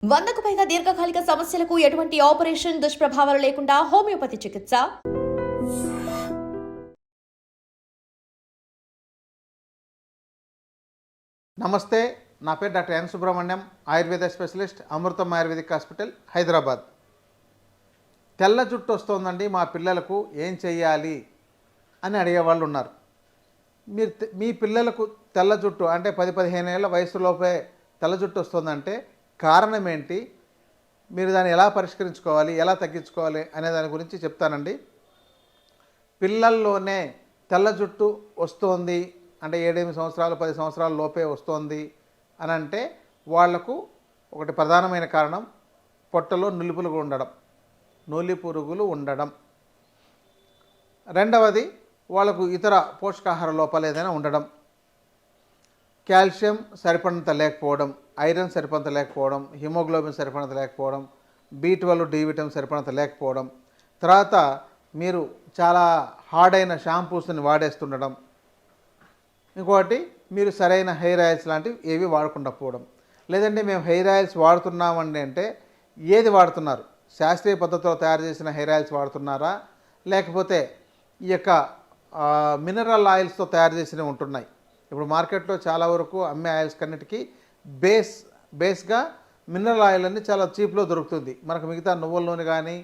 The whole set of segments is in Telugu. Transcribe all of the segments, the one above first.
100కు పైగా దీర్ఘకాలిక సమస్యలకు ఎటువంటి ఆపరేషన్ దుష్ప్రభావాలు లేకుండా హోమియోపతి చికిత్స. నమస్తే, నా పేరు doctor N Subrahmanyam, Ayurveda specialist, Amrutham Ayurvedic hospital, Hyderabad. తెల్ల జుట్టు వస్తుందండి, మా పిల్లలకు ఏం చెయ్యాలి అని అడిగేవాళ్ళు ఉన్నారు. మీ పిల్లలకు తెల్ల జుట్టు అంటే 10-15 ఏళ్ళ వయసులోపే తెల్ల జుట్టు వస్తుందంటే కారణం ఏంటి, మీరు దాన్ని ఎలా పరిష్కరించుకోవాలి, ఎలా తగ్గించుకోవాలి అనే దాని గురించి చెప్తానండి. పిల్లల్లోనే తెల్ల జుట్టు వస్తుంది అంటే 7-8 సంవత్సరాలు 10 సంవత్సరాల లోపే వస్తుంది అని అంటే వాళ్లకు ఒకటి ప్రధానమైన కారణం పొట్టలో నూలి పురుగులు ఉండడం. రెండవది వాళ్ళకు ఇతర పోషకాహార లోపాలు ఏదైనా ఉండడం, కాల్షియం సరిపడినంత లేకపోవడం, ఐరన్ సరిపడినంత లేకపోవడం, హిమోగ్లోబిన్ సరిపడినంత లేకపోవడం, B12 D విటమిన్ సరిపడినంత లేకపోవడం, తర్వాత మీరు చాలా హార్డ్ అయిన షాంపూస్ని వాడేస్తుండడం, ఇంకోటి మీరు సరైన హెయిర్ ఆయిల్స్ లాంటివి ఏవి వాడకుండా పోవడం. లేదంటే మేము హెయిర్ ఆయిల్స్ వాడుతున్నామండి అంటే ఏది వాడుతున్నారు, శాస్త్రీయ పద్ధతిలో తయారు చేసిన హెయిర్ ఆయిల్స్ వాడుతున్నారా, లేకపోతే ఈ యొక్క మినరల్ ఆయిల్స్తో తయారు చేసినవి ఉంటున్నాయి. ఇప్పుడు మార్కెట్లో చాలా వరకు అమ్మే ఆయిల్స్ కన్నిటికీ బేస్గా మినరల్ ఆయిల్ అన్ని చాలా చీప్లో దొరుకుతుంది. మనకు మిగతా నువ్వుల నూనె కానీ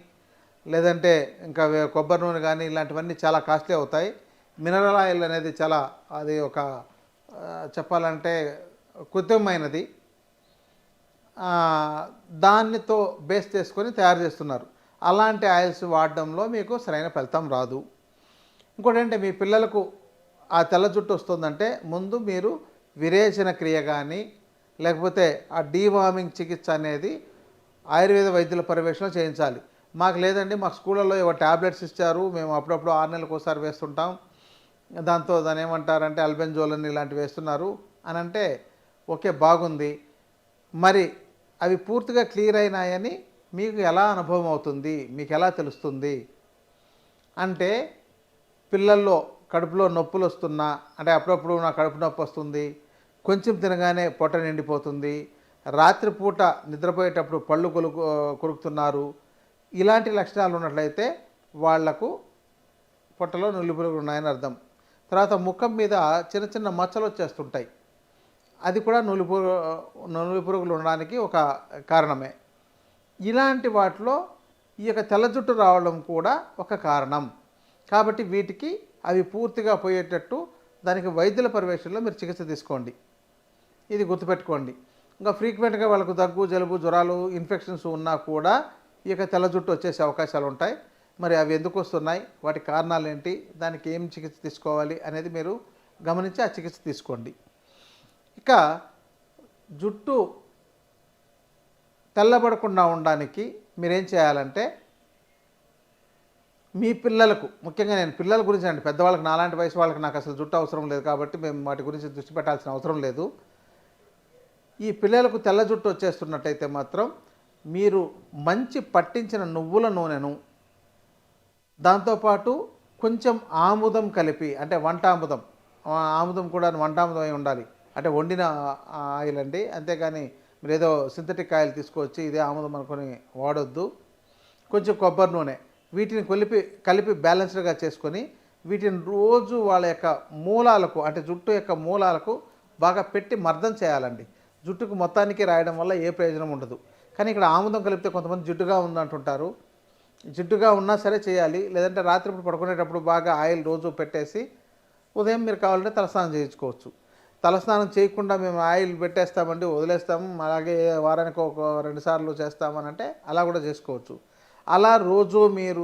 లేదంటే ఇంకా కొబ్బరి నూనె కానీ ఇలాంటివన్నీ చాలా కాస్ట్లీ అవుతాయి. మినరల్ ఆయిల్ అనేది చాలా అది ఒక చెప్పాలంటే కృత్రిమమైనది, దానితో బేస్ చేసుకొని తయారు చేస్తున్నారు. అలాంటి ఆయిల్స్ వాడడంలో మీకు సరైన ఫలితం రాదు. ఇంకోటి అంటే మీ పిల్లలకు ఆ తెల్ల జుట్టు వస్తుందంటే ముందు మీరు విరేచన క్రియ కానీ లేకపోతే ఆ డీవార్మింగ్ చికిత్స అనేది ఆయుర్వేద వైద్యుల పర్యవేక్షణ చేయించాలి. మాకు లేదండి, మా స్కూళ్ళల్లో ఏవో ట్యాబ్లెట్స్ ఇచ్చారు, మేము అప్పుడప్పుడు 6 నెలలకు ఒకసారి వేస్తుంటాం, దాన్ని ఏమంటారంటే అల్బెంజోల్ ఇలాంటివి వేస్తున్నారు అని అంటే ఓకే, బాగుంది. మరి అవి పూర్తిగా క్లియర్ అయినాయని మీకు ఎలా అనుభవం అవుతుంది, మీకు ఎలా తెలుస్తుంది అంటే పిల్లల్లో కడుపులో నొప్పులు వస్తున్నా అంటే అప్పుడప్పుడు నా కడుపు నొప్పి వస్తుంది, కొంచెం తినగానే పొట్ట నిండిపోతుంది, రాత్రిపూట నిద్రపోయేటప్పుడు పళ్ళు కొరుకుతున్నారు, ఇలాంటి లక్షణాలు ఉన్నట్లయితే వాళ్లకు పొట్టలో నులి పురుగులు ఉన్నాయని అర్థం. తర్వాత ముఖం మీద చిన్న చిన్న మచ్చలు వచ్చేస్తుంటాయి, అది కూడా నులి పురుగులు ఉండడానికి ఒక కారణమే. ఇలాంటి వాటిలో ఈ యొక్క తెల్ల జుట్టు రావడం కూడా ఒక కారణం. కాబట్టి వీటికి అవి పూర్తిగా పోయేటట్టు దానికి వైద్యుల పర్యవేక్షణలో మీరు చికిత్స తీసుకోండి, ఇది గుర్తుపెట్టుకోండి. ఇంకా ఫ్రీక్వెంట్గా వాళ్ళకు దగ్గు, జలుబు, జ్వరాలు, ఇన్ఫెక్షన్స్ ఉన్నా కూడా ఈ యొక్క తెల్ల జుట్టు వచ్చేసే అవకాశాలు ఉంటాయి. మరి అవి ఎందుకు వస్తున్నాయి, వాటి కారణాలు ఏంటి, దానికి ఏం చికిత్స తీసుకోవాలి అనేది మీరు గమనించి ఆ చికిత్స తీసుకోండి. ఇక జుట్టు తెల్లబడకుండా ఉండడానికి మీరేం చేయాలంటే మీ పిల్లలకు, ముఖ్యంగా నేను పిల్లల గురించి అండి, పెద్దవాళ్ళకి నాలాంటి వయసు వాళ్ళకి నాకు అసలు జుట్టు అవసరం లేదు కాబట్టి మేము వాటి గురించి దృష్టి పెట్టాల్సిన అవసరం లేదు. ఈ పిల్లలకు తెల్ల జుట్టు వచ్చేస్తున్నట్టయితే మాత్రం మీరు మంచి పట్టించిన నువ్వుల నూనెను దాంతోపాటు కొంచెం ఆముదం కలిపి, అంటే ఆముదం కూడా వంటాముదం అయి ఉండాలి, అంటే వండిన ఆయిల్ అండి, అంతేగాని మీరు ఏదో సింథటిక్ ఆయిల్ తీసుకొచ్చి ఇదే ఆముదం అనుకొని వాడొద్దు. కొంచెం కొబ్బరి నూనె, వీటిని కలిపి బ్యాలెన్స్డ్గా చేసుకొని వీటిని రోజు వాళ్ళ యొక్క మూలాలకు, అంటే జుట్టు యొక్క మూలాలకు బాగా పెట్టి మర్దం చేయాలండి. జుట్టుకు మొత్తానికి రాయడం వల్ల ఏ ప్రయోజనం ఉండదు. కానీ ఇక్కడ ఆముదం కలిపితే కొంతమంది జిడ్డుగా ఉందంటుంటారు, జిడ్డుగా ఉన్నా సరే చేయాలి. లేదంటే రాత్రిపూట పడుకునేటప్పుడు బాగా ఆయిల్ రోజు పెట్టేసి ఉదయం మీరు కావాలంటే తలస్నానం చేయించుకోవచ్చు. తలస్నానం చేయకుండా మేము ఆయిల్ పెట్టేస్తామండి వదిలేస్తాము, అలాగే వారానికి ఒక 2 సార్లు చేస్తామని అంటే అలా కూడా చేసుకోవచ్చు. అలా రోజు మీరు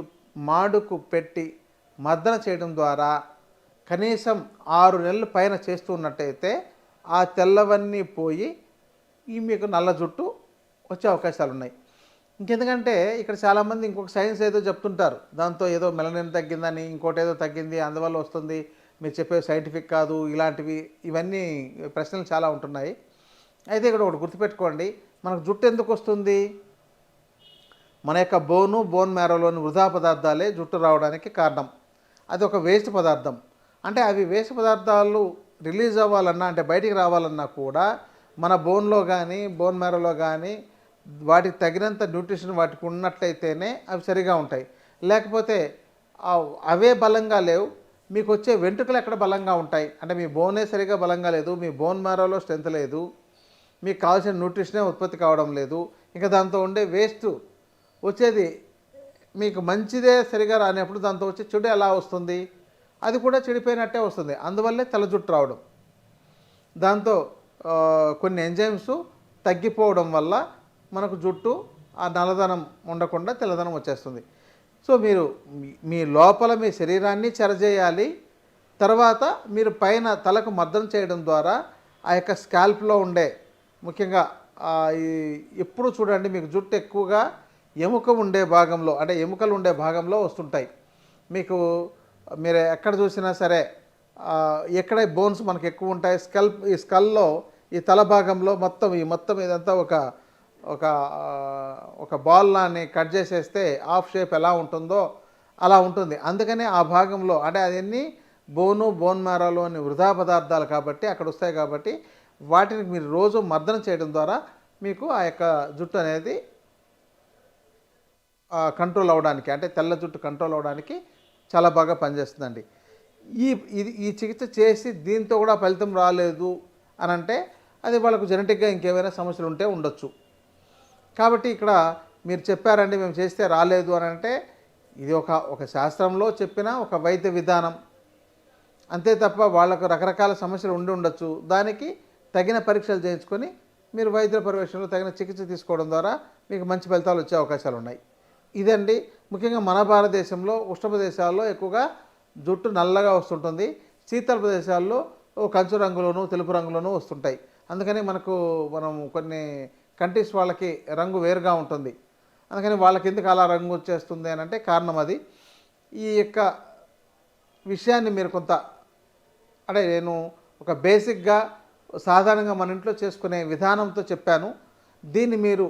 మాడుకు పెట్టి మర్దన చేయడం ద్వారా కనీసం 6 నెలల పైన చేస్తూ ఉన్నట్టయితే ఆ తెల్లవన్నీ పోయి ఈ మీకు నల్ల జుట్టు వచ్చే అవకాశాలు ఉన్నాయి. ఇంకెందుకంటే ఇక్కడ చాలామంది ఇంకొక సైన్స్ ఏదో చెప్తుంటారు, దాంతో ఏదో మెలనిన్ తగ్గిందని, ఇంకోటి ఏదో తగ్గింది అందువల్ల వస్తుంది, మీరు చెప్పే సైంటిఫిక్ కాదు, ఇవన్నీ ప్రశ్నలు చాలా ఉంటున్నాయి. అయితే ఇక్కడ ఒకటి గుర్తుపెట్టుకోండి, మనకు జుట్టు ఎందుకు వస్తుంది, మన యొక్క బోన్ మ్యారోలోని వృధా పదార్థాలే జుట్టు రావడానికి కారణం. అది ఒక వేస్ట్ పదార్థం. అంటే అవి వేస్ట్ పదార్థాలు రిలీజ్ అవ్వాలన్నా, అంటే బయటికి రావాలన్నా కూడా మన బోన్లో కానీ బోన్ మ్యారోలో కానీ వాటికి తగినంత న్యూట్రిషన్ వాటికి ఉన్నట్లయితేనే అవి సరిగా ఉంటాయి. లేకపోతే అవే బలంగా లేవు, మీకు వచ్చే వెంట్రుకలు ఎక్కడ బలంగా ఉంటాయి అంటే మీ బోనే సరిగా బలంగా లేదు, మీ బోన్ మ్యారోలో స్ట్రెంత్ లేదు, మీకు కావాల్సిన న్యూట్రిషనే ఉత్పత్తి కావడం లేదు, ఇంకా దాంతో ఉండే వేస్ట్ వచ్చేది మీకు మంచిదే సరిగా రానప్పుడు దాంతో వచ్చే చెడు ఎలా వస్తుంది, అది కూడా చెడిపోయినట్టే వస్తుంది. అందువల్లే తెల్ల జుట్టు రావడం. దాంతో కొన్ని ఎంజైమ్స్ తగ్గిపోవడం వల్ల మనకు జుట్టు ఆ నల్లదనం ఉండకుండా తెల్లదనం వచ్చేస్తుంది. సో మీరు మీ లోపల మీ శరీరాన్ని చెరజేయాలి. తర్వాత మీరు పైన తలకు మర్దన చేయడం ద్వారా ఆ యొక్క స్కాల్ప్లో ఉండే ముఖ్యంగా ఎప్పుడు చూడండి మీకు జుట్టు ఎక్కువగా ఎముక ఉండే భాగంలో అంటే ఎముకలు ఉండే భాగంలో వస్తుంటాయి. మీకు మీరు ఎక్కడ చూసినా సరే ఎక్కడ బోన్స్ మనకు ఎక్కువ ఉంటాయి, ఈ స్కల్లో ఈ తల భాగంలో మొత్తం ఇదంతా ఒక బాల్ లాని కట్ చేసేస్తే హాఫ్ షేప్ ఎలా ఉంటుందో అలా ఉంటుంది. అందుకనే ఆ భాగంలో అంటే అవన్నీ బోన్ మ్యారోలోని వృధా పదార్థాలు కాబట్టి అక్కడ వస్తాయి. కాబట్టి వాటిని మీరు రోజు మర్దన చేయడం ద్వారా మీకు ఆ యొక్క జుట్టు అనేది కంట్రోల్ అవ్వడానికి అంటే తెల్ల జుట్టు కంట్రోల్ అవ్వడానికి చాలా బాగా పనిచేస్తుందండి. ఈ చికిత్స చేసి దీంతో కూడా ఫలితం రాలేదు అని అంటే అది వాళ్ళకు జెనెటిక్గా ఇంకేమైనా సమస్యలు ఉంటే ఉండొచ్చు. కాబట్టి ఇక్కడ మీరు చెప్పారండి మేము చేస్తే రాలేదు అని అంటే ఇది ఒక శాస్త్రంలో చెప్పిన ఒక వైద్య విధానం అంతే తప్ప వాళ్ళకు రకరకాల సమస్యలు ఉండొచ్చు. దానికి తగిన పరీక్షలు చేయించుకొని మీరు వైద్యుల పర్యవేక్షణలో తగిన చికిత్స తీసుకోవడం ద్వారా మీకు మంచి ఫలితాలు వచ్చే అవకాశాలు ఉన్నాయి. ఇదండి ముఖ్యంగా మన భారతదేశంలో ఉష్ణ ప్రదేశాల్లో ఎక్కువగా జుట్టు నల్లగా వస్తుంటుంది, శీతల ప్రదేశాల్లో కంచు రంగులోను తెలుపు రంగులోనూ వస్తుంటాయి. అందుకని మనం కొన్ని కంట్రీస్ వాళ్ళకి రంగు వేరుగా ఉంటుంది. అందుకని వాళ్ళకి ఎందుకు అలా రంగు వచ్చేస్తుంది అని అంటే కారణం అది. ఈ యొక్క విషయాన్ని మీరు కొంత అంటే నేను ఒక బేసిక్గా సాధారణంగా మన ఇంట్లో చేసుకునే విధానంతో చెప్పాను. దీన్ని మీరు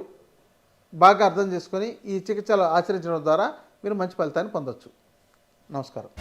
బాగా అర్థం చేసుకొని ఈ చికిత్సలు ఆచరించడం ద్వారా మీరు మంచి ఫలితాన్ని పొందొచ్చు. నమస్కారం.